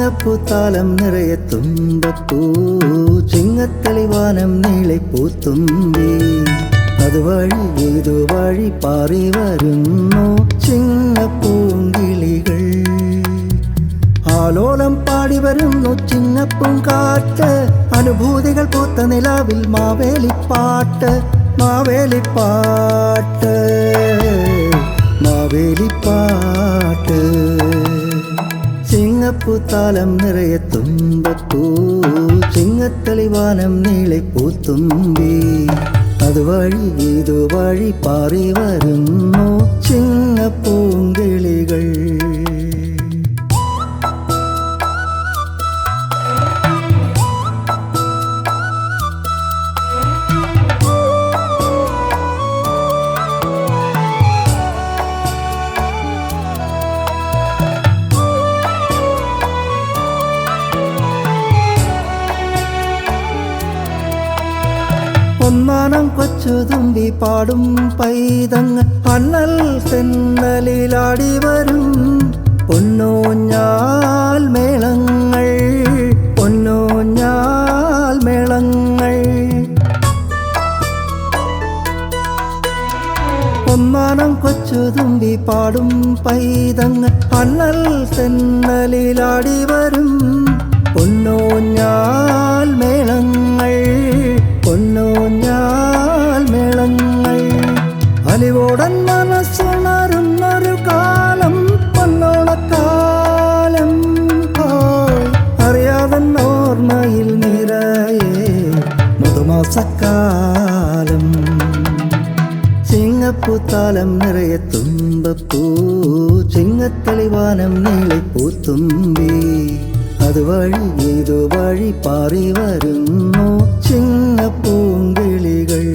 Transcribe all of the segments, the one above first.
ചിങ്ങപ്പൂത്താലം നിറയെ തുമ്പപ്പൂ ചിങ്ങത്തെളിവാനം നീളെ പൂത്തുമ്പി അതുവഴി ഇതുവഴി പാറി വരുന്നു ചിങ്ങപ്പൂങ്കിളികൾ. ആലോലം പാടി വരുന്നു ചിങ്ങപ്പൂങ്കാറ്റ് അനുഭൂതികൾ പൂത്ത നിലാവിൽ മാവേലിപ്പാട്ട് മാവേലിപ്പാട്ട് മാവേലിപ്പാട്ട്. ചിങ്ങപ്പൂത്താലം നിറയെ തുമ്പപ്പൂ ചിങ്ങത്തെളിവാനം നീളെ പൂത്തുമ്പി അതുവഴി ഇതുവഴി പാറി വരുന്നു ചിങ്ങപ്പൂങ്കിളികൾ. ഒന്നാനം കൊച്ചു തുമ്പി പാടും പൈതങ്ങൾ അണ്ണൽ തെന്നലിലാടി വരും പൊന്നൂഞ്ഞാൽ മേളങ്ങൾ പൊന്നൂഞ്ഞാൽ മേളങ്ങൾ. ഒന്നാനം കൊച്ചു തുമ്പി പാടും പൈതങ്ങൾ അണ്ണൽ തെന്നലിലാടി വരും പൊന്നൂഞ്ഞാൽ മേളങ്ങൾ പൊന്നൂഞ്ഞാൽ മേളങ്ങൾ. അലിവോടൻ മനസ്സുണരുന്നൊരു കാലം പൊന്നോണക്കാലം അറിയാതൻ ഓർമ്മയിൽ നിറയെ മധുമാസക്കാലം. ചിങ്ങപ്പൂത്താലം നിറയെ തുമ്പപ്പൂ ചിങ്ങത്തെളിവാനം നീളെ പൂത്തുമ്പി അതുവഴി ഇതുവഴി പാറി വരുന്നു ചിങ്ങപ്പൂങ്കിളികൾ.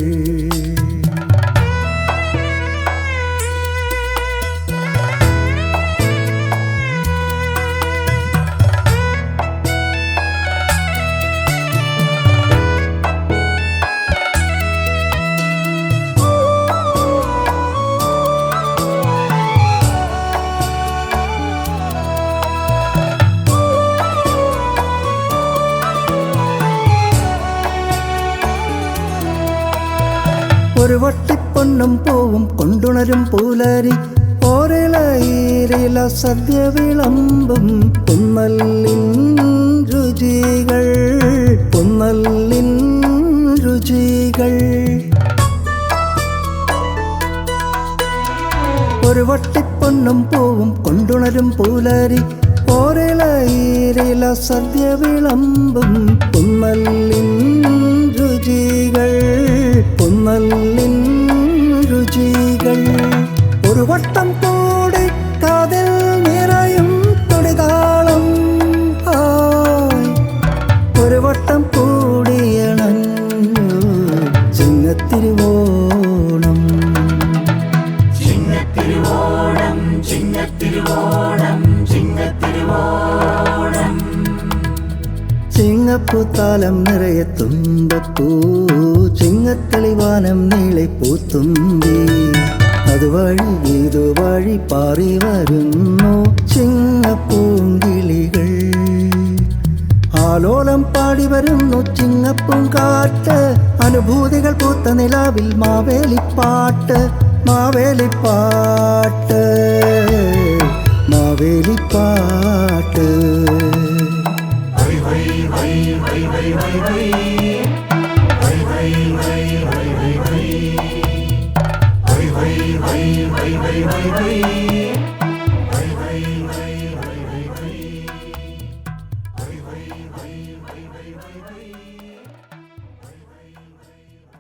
ഒരു വട്ടിപ്പൊന്നും പൂവും കൊണ്ടുണരും പൂലരി ഓരിലയില സദ്യ വിളമ്പും പൊന്നല്ലിൻ രുചികൾ പൊന്നല്ലിൻ രുചികൾ. ഒരു വട്ടിപ്പൊന്നും പൂവും കൊണ്ടുണരും പൂലരി ഓരിലയില സദ്യ വിളമ്പും പൊന്നല്ലിൻ രുചികൾ പൊന്നല്ലിൻ രുചികൾ. ഒരു വട്ടം കൂടി കാതിൽ നിറയും തുടിതാളം ഒരു വട്ടം കൂടിയണഞ്ഞു ചിങ്ങത്തിരുവോണം ചിങ്ങത്തിരുവോണം ചിങ്ങത്തിരുവോണം ചിങ്ങത്തിരുവോണം. ചിങ്ങപ്പൂത്താലം നിറയെ തുമ്പപ്പൂ ചിങ്ങത്തെളിവാനം നീളെ പൂത്തുമ്പി അതുവഴി ഇതുവഴി പാറി വരുന്നു ചിങ്ങപ്പൂങ്കിളികൾ. ആലോലം പാടി വരുന്നു ചിങ്ങപ്പൂങ്കാറ്റ് അനുഭൂതികൾ പൂത്ത നിലാവിൽ മാവേലിപ്പാട്ട് മാവേലിപ്പാട്ട് മാവേലിപ്പാട്ട്. വൈ വൈ വൈ വൈ വൈ വൈ